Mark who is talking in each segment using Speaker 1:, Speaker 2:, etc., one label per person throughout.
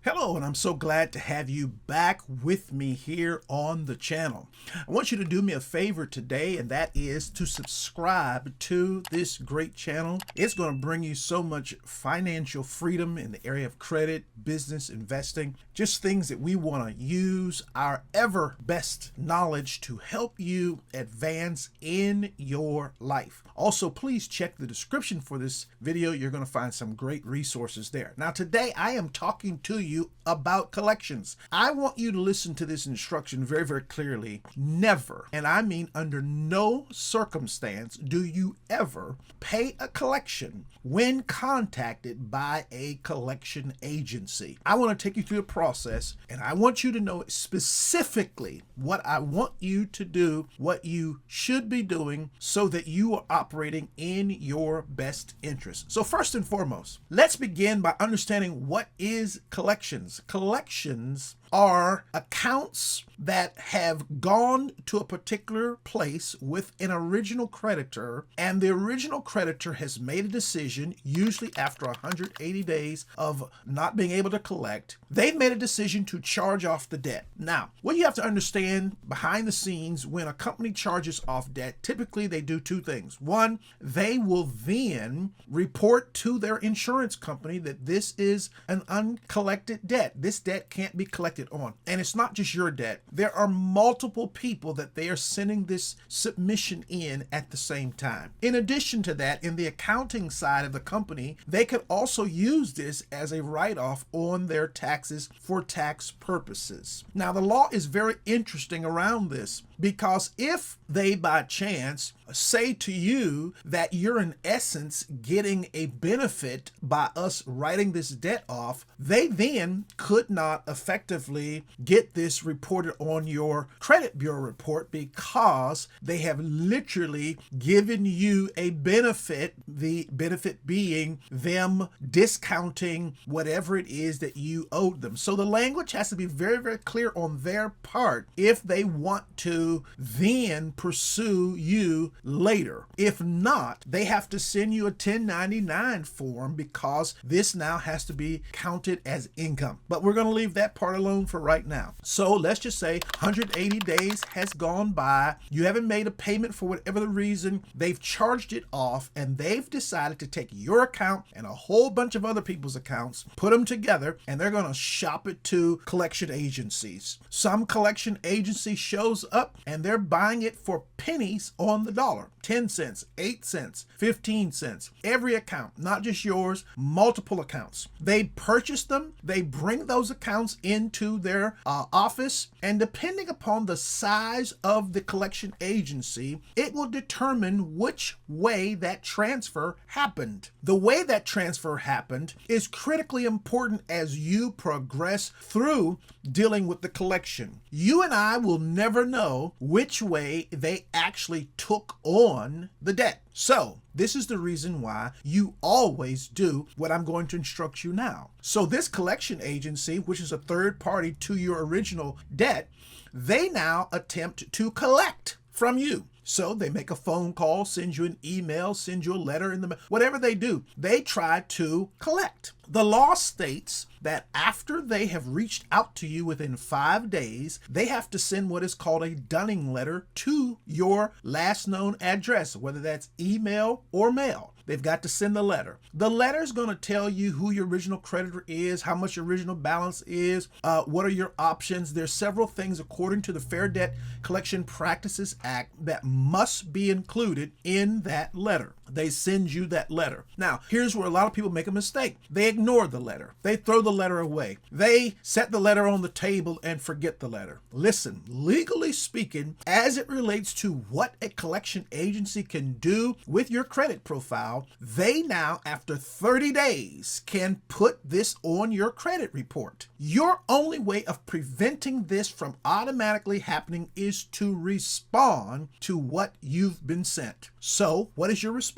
Speaker 1: Hello, and I'm so glad to have you back with me here on the channel. I want you to do me a favor today, and that is to subscribe to this great channel. It's going to bring you so much financial freedom in the area of credit, business, investing, just things that we want to use our ever best knowledge to help you advance in your life. Also, please check the description for this video. You're going to find some great resources there. Now, today I am talking to you about collections. I want you to listen to this instruction very, very clearly. Never, and I mean under no circumstance, do you ever pay a collection when contacted by a collection agency. I want to take you through the process, and I want you to know specifically what I want you to do, what you should be doing so that you are operating in your best interest. So first and foremost, let's begin by understanding what is collections. Collections are accounts that have gone to a particular place with an original creditor, and the original creditor has made a decision, usually after 180 days of not being able to collect. They've made a decision to charge off the debt. Now, what you have to understand behind the scenes, when a company charges off debt, typically they do two things. One, they will then report to their insurance company that this is an uncollected debt. This debt can't be collected on. And it's not just your debt. There are multiple people that they are sending this submission in at the same time. In addition to that, in the accounting side of the company, they could also use this as a write-off on their taxes for tax purposes. Now, the law is very interesting around this, because if they by chance say to you that you're in essence getting a benefit by us writing this debt off, they then could not effectively get this reported on your credit bureau report, because they have literally given you a benefit, the benefit being them discounting whatever it is that you owed them. So the language has to be very, very clear on their part if they want to then pursue you later. If not, they have to send you a 1099 form, because this now has to be counted as income. But we're going to leave that part alone for right now. So let's just say 180 days has gone by. You haven't made a payment for whatever the reason. They've charged it off, and they've decided to take your account and a whole bunch of other people's accounts, put them together, and they're going to shop it to collection agencies. Some collection agency shows up and they're buying it for pennies on the dollar. 10 cents, 8 cents, 15 cents. Every account, not just yours, multiple accounts. They purchase them, they bring those accounts into their office, and depending upon the size of the collection agency, it will determine which way that transfer happened. The way that transfer happened is critically important as you progress through dealing with the collection. You and I will never know which way they actually took on the debt. So this is the reason why you always do what I'm going to instruct you now. So this collection agency, which is a third party to your original debt, they now attempt to collect from you. So they make a phone call, send you an email, send you a letter, whatever they do, they try to collect. The law states that after they have reached out to you within 5 days, they have to send what is called a dunning letter to your last known address, whether that's email or mail. They've got to send the letter. The letter is going to tell you who your original creditor is, how much your original balance is, what are your options. There's several things according to the Fair Debt Collection Practices Act that must be included in that letter. They send you that letter. Now, here's where a lot of people make a mistake. They ignore the letter. They throw the letter away. They set the letter on the table and forget the letter. Listen, legally speaking, as it relates to what a collection agency can do with your credit profile, they now, after 30 days, can put this on your credit report. Your only way of preventing this from automatically happening is to respond to what you've been sent. So, what is your response?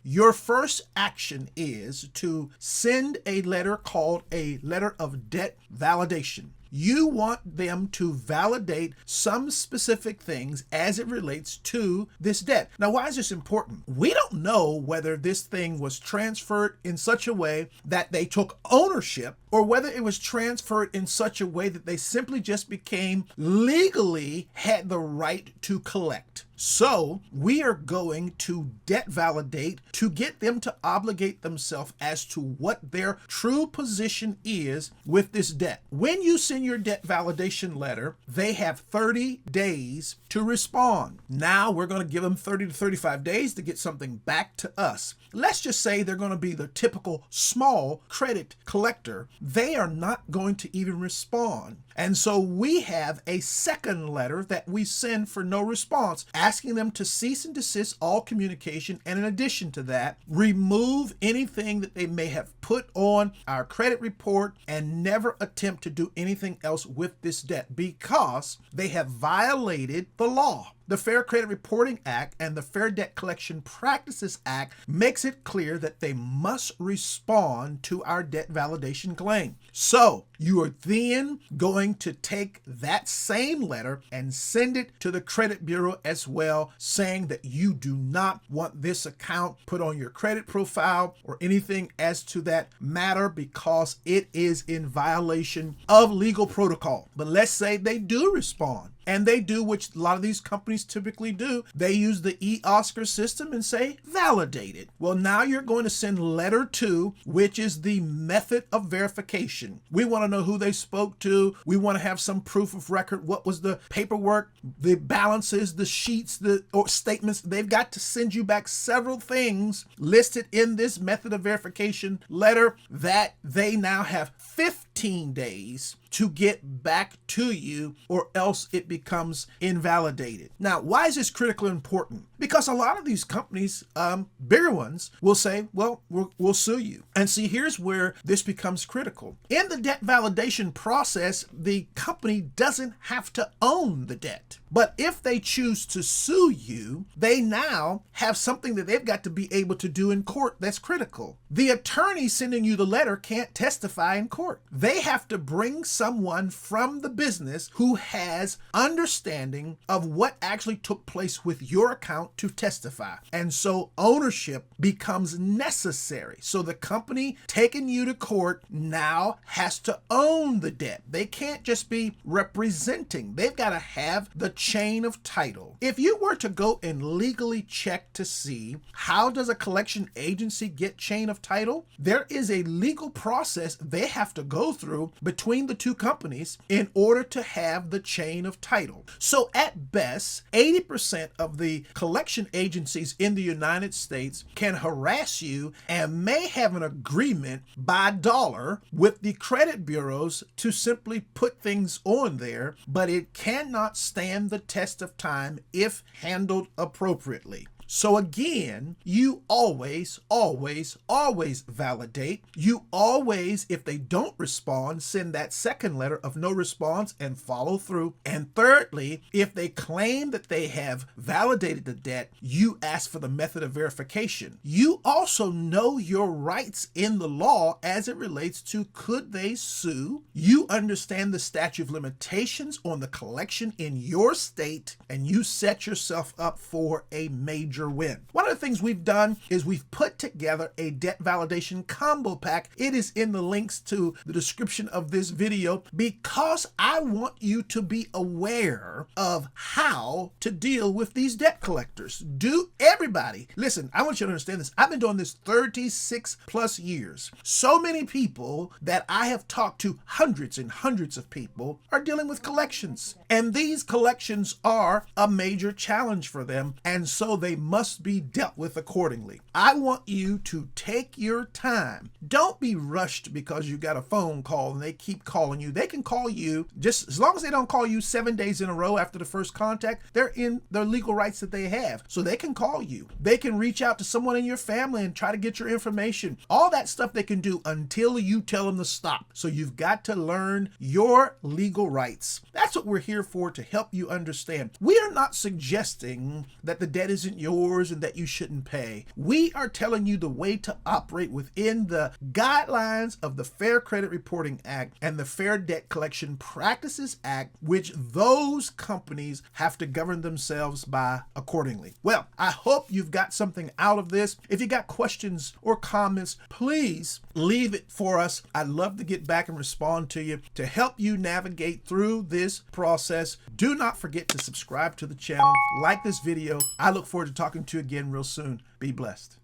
Speaker 1: Your first action is to send a letter called a letter of debt validation. You want them to validate some specific things as it relates to this debt. Now, why is this important? We don't know whether this thing was transferred in such a way that they took ownership or whether it was transferred in such a way that they simply just became legally had the right to collect. So we are going to debt validate to get them to obligate themselves as to what their true position is with this debt. When you send your debt validation letter, they have 30 days to respond. Now we're going to give them 30 to 35 days to get something back to us. Let's just say they're going to be the typical small credit collector. They are not going to even respond. And so we have a second letter that we send for no response, asking them to cease and desist all communication, and in addition to that, remove anything that they may have put on our credit report and never attempt to do anything else with this debt because they have violated the law. The Fair Credit Reporting Act and the Fair Debt Collection Practices Act makes it clear that they must respond to our debt validation claim. So you are then going to take that same letter and send it to the credit bureau as well, saying that you do not want this account put on your credit profile or anything as to that matter because it is in violation of legal protocol. But let's say they do respond. And they do, which a lot of these companies typically do. They use the eOscar system and say, validated. Well, now you're going to send letter 2, which is the method of verification. We want to know who they spoke to. We want to have some proof of record. What was the paperwork, the balances, the sheets, or statements. They've got to send you back several things listed in this method of verification letter that they now have 15 days to get back to you, or else it becomes invalidated. Now, why is this critically important? Because a lot of these companies, bigger ones, will say, well, we'll sue you. And see, here's where this becomes critical. In the debt validation process, the company doesn't have to own the debt. But if they choose to sue you, they now have something that they've got to be able to do in court that's critical. The attorney sending you the letter can't testify in court. They have to bring someone from the business who has understanding of what actually took place with your account to testify. And so ownership becomes necessary. So the company taking you to court now has to own the debt. They can't just be representing. They've got to have the chain of title. If you were to go and legally check to see how does a collection agency get chain of title, there is a legal process they have to go through between the two companies in order to have the chain of title. So at best, 80% of the collection agencies in the United States can harass you and may have an agreement by dollar with the credit bureaus to simply put things on there, but it cannot stand the test of time if handled appropriately. So again, you always validate. You always, if they don't respond, send that second letter of no response and follow through. And thirdly, if they claim that they have validated the debt, you ask for the method of verification. You also know your rights in the law as it relates to could they sue. You understand the statute of limitations on the collection in your state, and you set yourself up for a major win. One of the things we've done is we've put together a debt validation combo pack. It is in the links to the description of this video because I want you to be aware of how to deal with these debt collectors. Everybody, listen, I want you to understand this. I've been doing this 36 plus years. So many people that I have talked to, hundreds and hundreds of people, are dealing with collections. And these collections are a major challenge for them. And so they must be dealt with accordingly. I want you to take your time. Don't be rushed because you got a phone call and they keep calling you. They can call you just as long as they don't call you 7 days in a row after the first contact. They're in their legal rights that they have. So they can call you. They can reach out to someone in your family and try to get your information. All that stuff they can do until you tell them to stop. So you've got to learn your legal rights. That's what we're here for, to help you understand. We are not suggesting that the debt isn't yours yours and that you shouldn't pay. We are telling you the way to operate within the guidelines of the Fair Credit Reporting Act and the Fair Debt Collection Practices Act, which those companies have to govern themselves by accordingly. Well, I hope you've got something out of this. If you got questions or comments, please leave it for us. I'd love to get back and respond to you to help you navigate through this process. Do not forget to subscribe to the channel, like this video. I look forward to talking to you again real soon. Be blessed.